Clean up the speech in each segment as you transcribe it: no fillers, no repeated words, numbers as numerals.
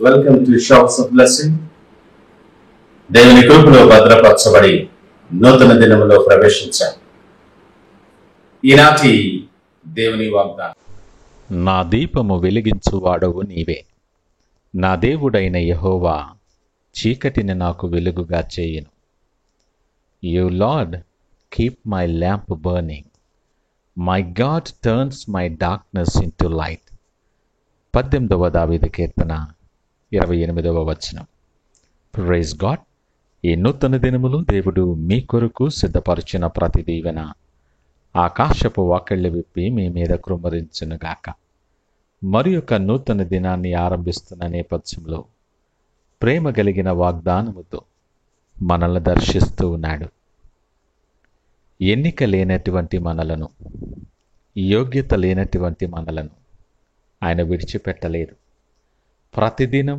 Welcome to shops of blessing. దేవుని కృపలో భద్రపరచబడి నూతన దినములో ప్రవేశించాం. ఈనాటి దేవుని వాగ్దానం. నా దీపము వెలిగించువాడవు నీవే, నా దేవుడైన యెహోవా చీకటిని నాకు వెలుగుగా చేయును. You Lord keep my lamp burning, my God turns my darkness into light. 18వ దావీదు కీర్తన 28వ వచనం. Praise God. ఈ నూతన దినములు దేవుడు మీ కొరకు సిద్ధపరిచిన ప్రతి దీవెన ఆకాశపు వాకిళ్ళు విప్పి మీ మీద కృమ్మరించునుగాక. మరి ఒక నూతన దినాన్ని ఆరంభిస్తున్న నేపథ్యంలో ప్రేమ కలిగిన వాగ్దానముతో మనల్ని దర్శిస్తూ ఉన్నాడు. ఎన్నిక లేనటువంటి మనలను, యోగ్యత లేనటువంటి మనలను ఆయన విడిచిపెట్టలేదు. ప్రతిదినం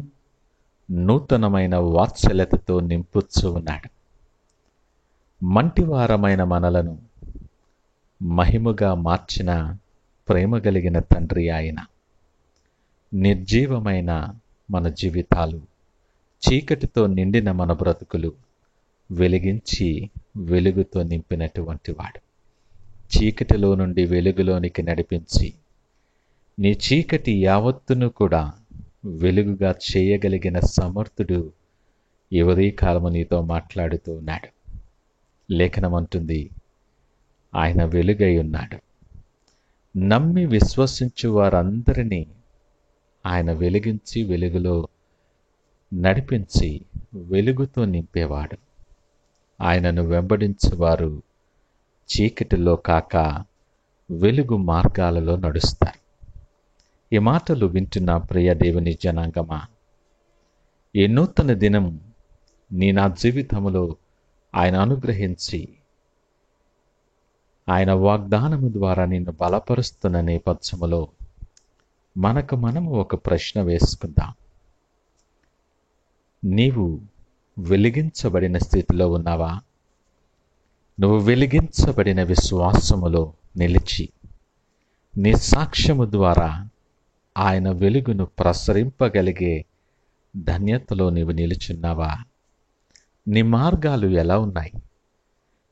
నూతనమైన వాత్సల్యతతో నింపుచ్చు ఉన్నాడు. మంటివారమైన మనలను మహిమగా మార్చిన ప్రేమ కలిగిన తండ్రి ఆయన. నిర్జీవమైన మన జీవితాలు, చీకటితో నిండిన మన బ్రతుకులు వెలిగించి వెలుగుతో నింపినటువంటి వాడు. చీకటిలో నుండి వెలుగులోనికి నడిపించి నీ చీకటి యావత్తును కూడా వెలుగుగా చేయగలిగిన సమర్థుడు ఈ ఉదయకాలము నీతో మాట్లాడుతూ ఉన్నాడు. లేఖనం అంటుంది, ఆయన వెలుగై ఉన్నాడు. నమ్మి విశ్వసించు వారందరినీ ఆయన వెలిగించి వెలుగులో నడిపించి వెలుగుతో నింపేవాడు. ఆయనను వెంబడించువారు చీకటిలో కాక వెలుగు మార్గాలలో నడుస్తారు. ఈ మాటలు వింటున్న ప్రియ దేవుని జనాంగమా, ఈ నూతన దినం నా జీవితంలో ఆయన అనుగ్రహించి ఆయన వాగ్దానము ద్వారా నిన్ను బలపరుస్తున్న నేపథ్యములో మనము ఒక ప్రశ్న వేసుకుందాం. నీవు వెలిగించబడిన స్థితిలో ఉన్నావా? నువ్వు వెలిగించబడిన విశ్వాసములో నిలిచి నీ సాక్ష్యము ద్వారా ఆయన వెలుగును ప్రసరింపగలిగే ధన్యతలో నీవు నిలుచున్నావా? నీ మార్గాలు ఎలా ఉన్నాయి?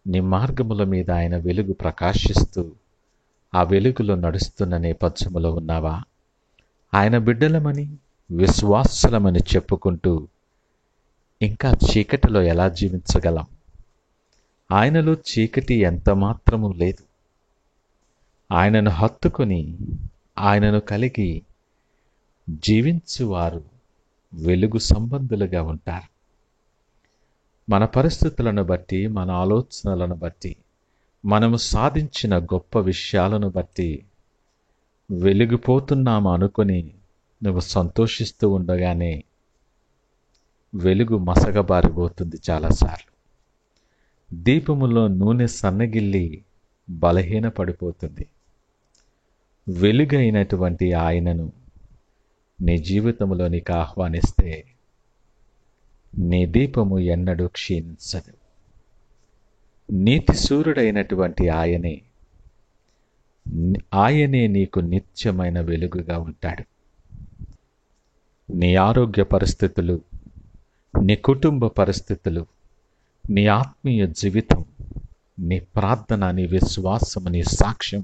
నీ మార్గముల మీద ఆయన వెలుగు ప్రకాశిస్తూ ఆ వెలుగులో నడుస్తున్న నేపథ్యములో ఉన్నావా? ఆయన బిడ్డలమని, విశ్వాసులమని చెప్పుకుంటూ ఇంకా చీకటిలో ఎలా జీవించగలం? ఆయనలో చీకటి ఎంత మాత్రము లేదు. ఆయనను హత్తుకొని ఆయనను కలిగి జీవించువారు వెలుగు సంబంధులుగా ఉంటారు. మన పరిస్థితులను బట్టి, మన ఆలోచనలను బట్టి, మనము సాధించిన గొప్ప విషయాలను బట్టి వెలిగిపోతున్నాము అనుకొని నువ్వు సంతోషిస్తూ ఉండగానే వెలుగు మసకబారిపోతుంది. చాలాసార్లు దీపములో నూనె సన్నగిల్లి బలహీనపడిపోతుంది. వెలుగైనటువంటి ఆయనను నీ జీవితంలో నీకు ఆహ్వానిస్తే నీ దీపము ఎన్నడూ క్షీణించదు. నీతి సూర్యుడైనటువంటి ఆయనే నీకు నిత్యమైన వెలుగుగా ఉంటాడు. నీ ఆరోగ్య పరిస్థితులు, నీ కుటుంబ పరిస్థితులు, నీ ఆత్మీయ జీవితం, నీ ప్రార్థన, నీ విశ్వాసము, నీ సాక్ష్యం,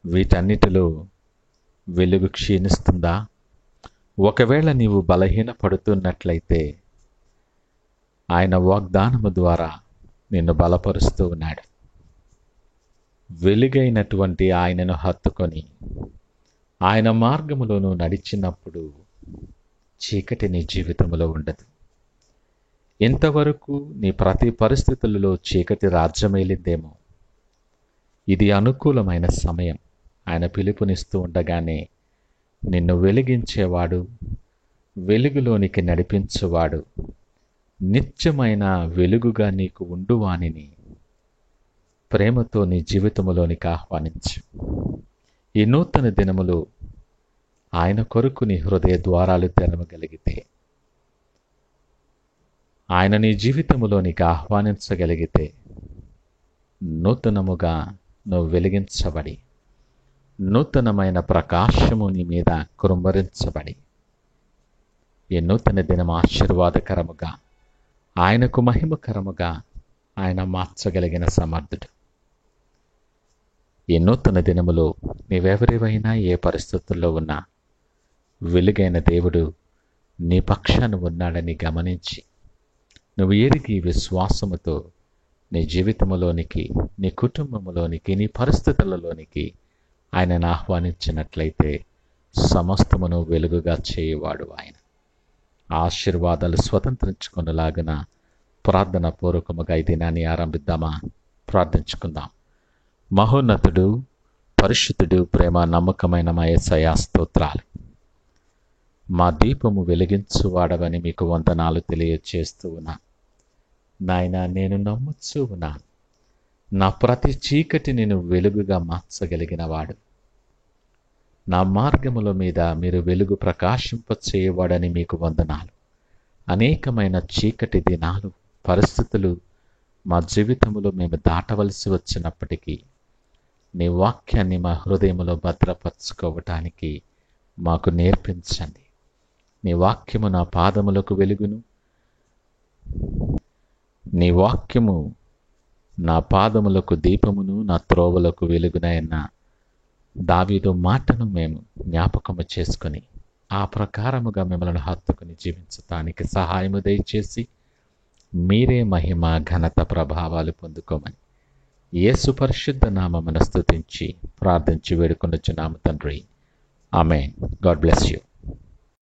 వీటన్నిటిలో వెలుగు క్షీణిస్తుందా? ఒకవేళ నీవు బలహీనపడుతున్నట్లయితే ఆయన వాగ్దానము ద్వారా నిన్ను బలపరుస్తూ ఉన్నాడు. వెలుగైనటువంటి ఆయనను హత్తుకొని ఆయన మార్గములోను నడిచినప్పుడు చీకటి నీ జీవితంలో ఉండదు. ఇంతవరకు నీ ప్రతి పరిస్థితులలో చీకటి రాజ్యమేలిందేమో, ఇది అనుకూలమైన సమయం. ఆయన పిలుపునిస్తూ ఉండగానే నిన్ను వెలిగించేవాడు, వెలుగులోనికి నడిపించువాడు, నిత్యమైన వెలుగుగా నీకు ఉండువానిని ప్రేమతో నీ జీవితంలోనికి ఆహ్వానించు. ఈ నూతన దినములు ఆయన కొరకు నీ హృదయ ద్వారాలు తెరవగలిగితే, ఆయన నీ జీవితంలోనికి ఆహ్వానించగలిగితే, నూతనముగా నువ్వు వెలిగించబడి నూతనమైన ప్రకాశము నీ మీద కృంభరించబడి ఈ నూతన దినం ఆశీర్వాదకరముగా, ఆయనకు మహిమకరముగా ఆయన మార్చగలిగిన సమర్థుడు. ఈ నూతన దినములో నీవెవరివైనా ఏ పరిస్థితుల్లో ఉన్నా వెలుగైన దేవుడు నీ పక్షాన ఉన్నాడని గమనించి నువ్వు ఎరిగి విశ్వాసముతో నీ జీవితంలోనికి, నీ కుటుంబంలోనికి, నీ పరిస్థితులలోనికి ఆయనను ఆహ్వానించినట్లయితే సమస్తమును వెలుగుగా చేయవాడు ఆయన. ఆశీర్వాదాలు స్వతంత్రించుకునేలాగున ప్రార్థన పూర్వకముగా ఈ దినాన్ని ఆరంభిద్దామా? ప్రార్థించుకుందాం. మహోన్నతుడు, పరిశుద్ధుడు, ప్రేమ నమ్మకమైన మా యేసయ్యా స్తోత్రాలు. మా దీపము వెలిగించువాడవని మీకు వందనాలు తెలియచేస్తూ ఉన్నా. నాయన, నేను నమ్ముచూ ఉన్నాను, నా ప్రతి చీకటి నేను వెలుగుగా మార్చగలిగిన వాడు. నా మార్గముల మీద మీరు వెలుగు ప్రకాశింపచేయవాడని మీకు వందనాలు. అనేకమైన చీకటి దినాలు, పరిస్థితులు మా జీవితంలో మేము దాటవలసి వచ్చినప్పటికీ నీ వాక్యాన్ని మా హృదయంలో భద్రపరచుకోవటానికి మాకు నేర్పించండి. నీ వాక్యము నా పాదములకు వెలుగును, నీ వాక్యము నా పాదములకు దీపమును, నా త్రోవలకు వెలుగునైన దావీదు మాటను మేము జ్ఞాపకము చేసుకొని ఆ ప్రకారముగా మిమ్మల్ని హత్తుకుని జీవించటానికి సహాయము దయచేసి మీరే మహిమ, ఘనత, ప్రభావాలు పొందుకోమని యేసు పరిశుద్ధ నామమున స్తుతించి ప్రార్థించి వేడుకొనుచున్నాము తండ్రి. ఆమేన్. God bless you.